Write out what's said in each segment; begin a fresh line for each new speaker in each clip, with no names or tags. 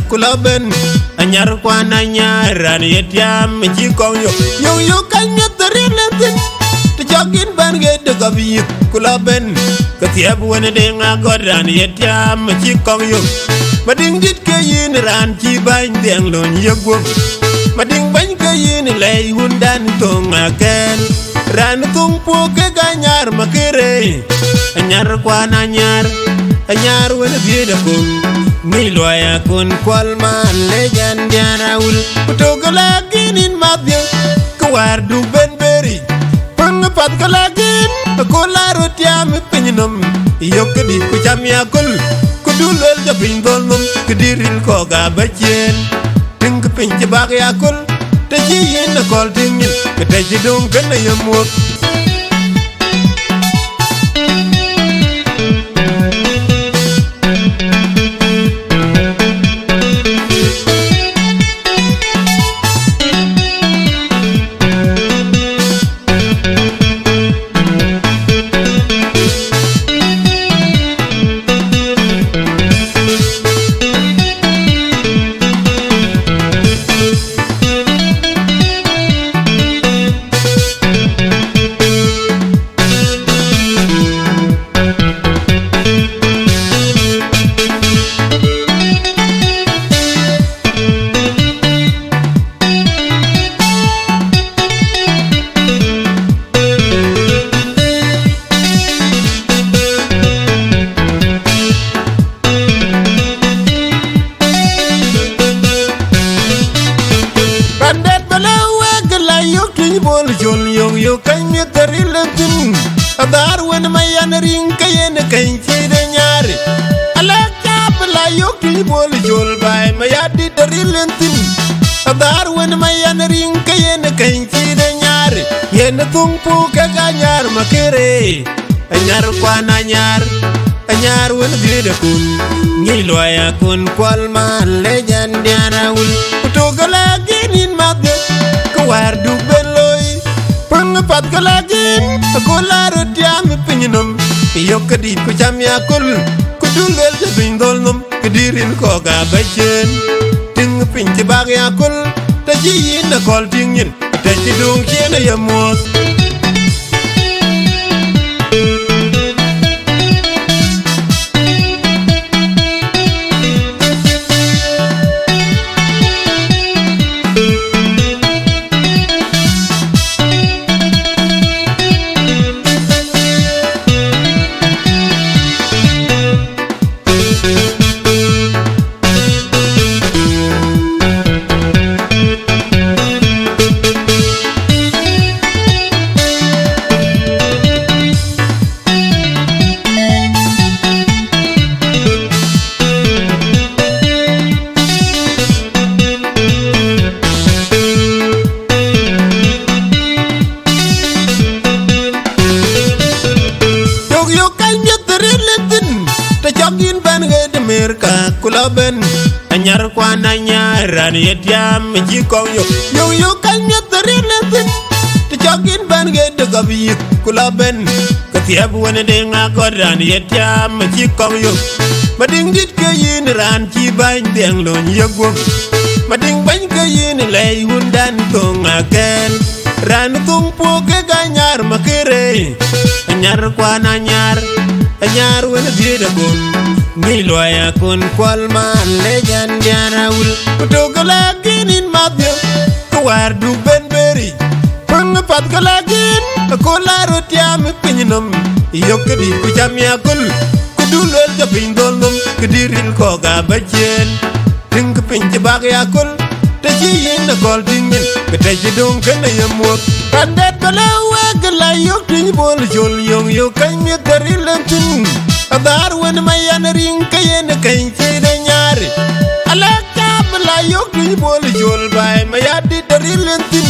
kula ben anyar kwana nyaran yetiam ji kong yo kanya teriletin te jogin ban ge de gabi kula ben ketiab wona de ngagodan yetiam ji kong yo mading dit ke yin ran ji ban deng lon yego mading ban ke yin lay hundan tonga ken ran tung po ke ganyar makere anyar kwana anyar wona bieda kun ni loya kun kwal man lejan diaraul putogala ginin mabye kwar du benberi pang pat kalagin ko laro tiam pinnom yokdi ku jamia kul ku dulel ja pindol num kediril ko ga bachen ting pinje bag yakul te yin kol tingin te jidung kan yamuk bol jol yo kany teriletin adar wen mayan ring kayen kany chide nyare ala kapla yo bol jol bay mayadi teriletin adar wen mayan ring kayen kany chide nyare yen tumpu ka ganyar makere anyar kwana anyar wen bide kun ngilo ya kun kwal man lejan diaraul putogala ginin mabbe kwar du pat kalagin ko laro tiam pinnom yokdi ku jamia kul ku dulel je bindol num kediril ko ga bachen ting pinje bag yakul te yin kol tingin te tidung chena yamot kula ben anyar kwana nyaran yetiam ji kong yo kanya teriletin te jogin ban ge de gabi kula ben ketiab wona de ngagodan yetiam ji kong yo mading dit ke yin ran ji ban deng lon yego mading ban ke yin lay hundan tonga ken ran tung po ke ganyar makere anyar kwana anyar wona bieda kun ni loya kun kwal man lejan diaraul putogala ginin mabye kwar du benberi pang pat kalagin ko laro tiam pinnom yokdi ku jamia kul ku dulel ja pindol num kediril ko ga bachen ting pinje bag yakul te yin kol tingin te jidung kan yamuk pandet balawa gala yokdi bol jol yo kany teriletin adar wen mayan ring kayen kany chide nyare ala kapla yokdi bol jol bay mayadi teriletin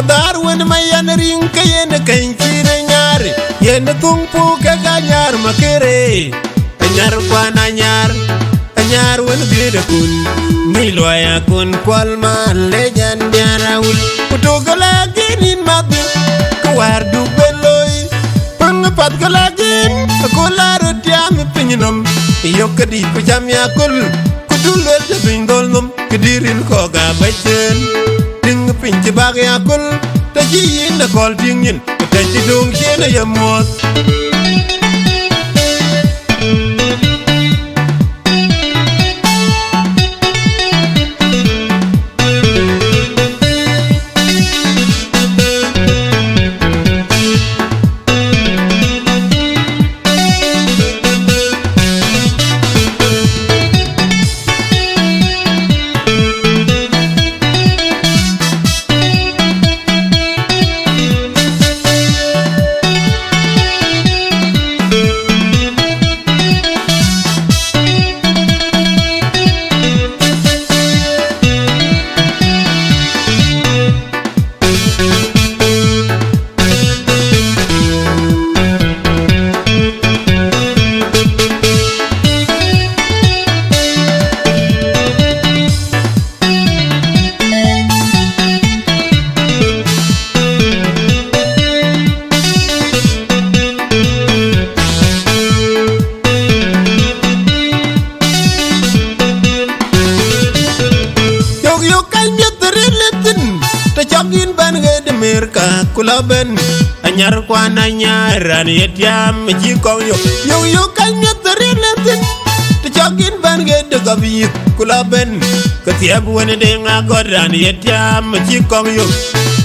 adar wen mayan ring kayen kany chide nyare yen tumpu ka ganyar makere anyar kwana anyar wen bide kun ni loya kun kwal man lejan diaraul putogala ginin mabbe kwar du beloy pang pat kalagin ko laro tiam pinnom yokdi ku jamia kul ku dulel de ko ga bachen ting pin ci bag ya kul ta ji yin da kol ting yin ta ci dung chena ya mot kulaben anyar kwana nyaran yetiam ji kong yo kanya tereletin te jogin ban ge de gabi kulaben ketiab wone de ngagoran yetiam ji kong yo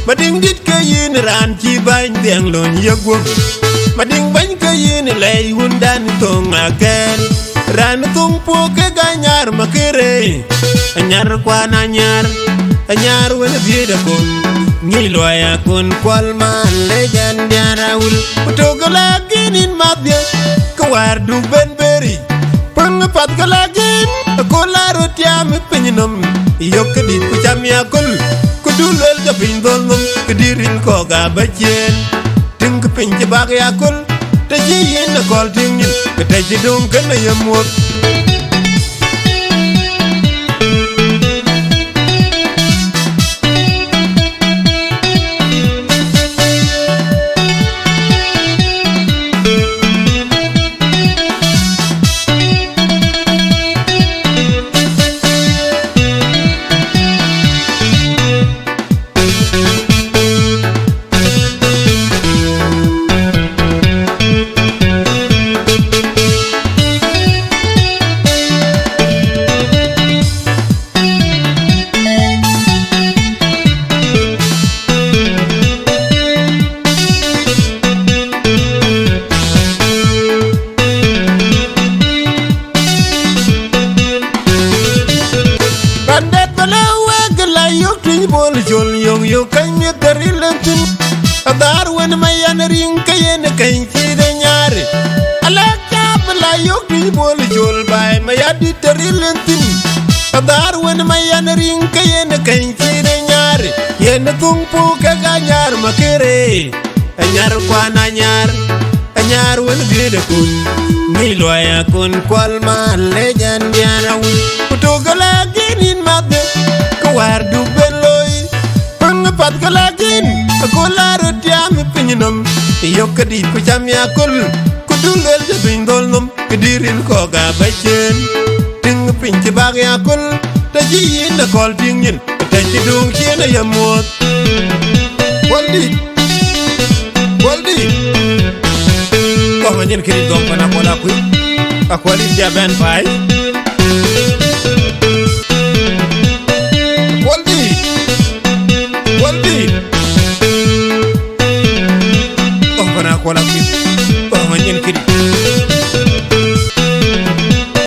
mading dit ke yin ran ji ban deng lon yego mading ban ke yin lay hundan tong agen ran tung po ke ganyar makere anyar kwana anyar wone bi de kon ngi loya kun kwal man lejan diarawul putogola ginin mabye kwar du benberi pang pat galagin ko laro tiam pinnom yokdi ku jamia kul ku dulel ga pindol mum kedirin ko ga bajen ting pin ci bag ya kul te ji yin kol tingin te ji dum kan yamot yo kanya tarilantin adar wen mayan ring kayen kain de nyare alaka bla yo ki bol jol bay mayadi tarilantin adar wen mayan ring kayen kain de nyare yen tumpu ka ganyar makere anyar kwana anyar wen bide kun ni loya kun kwal man lejan diana wi putogala ginin mabde kwar du beloy pat galagin ko laro tiam pinnom yokdi ku jamia kul ku dulel de bindol num kediril ko ga bachen ting pin ci bag ya kul ta ji yin kol tingin ta ci dung chena yamot waldi ko manyen kiri dom pana kola ku akwali ja ben bai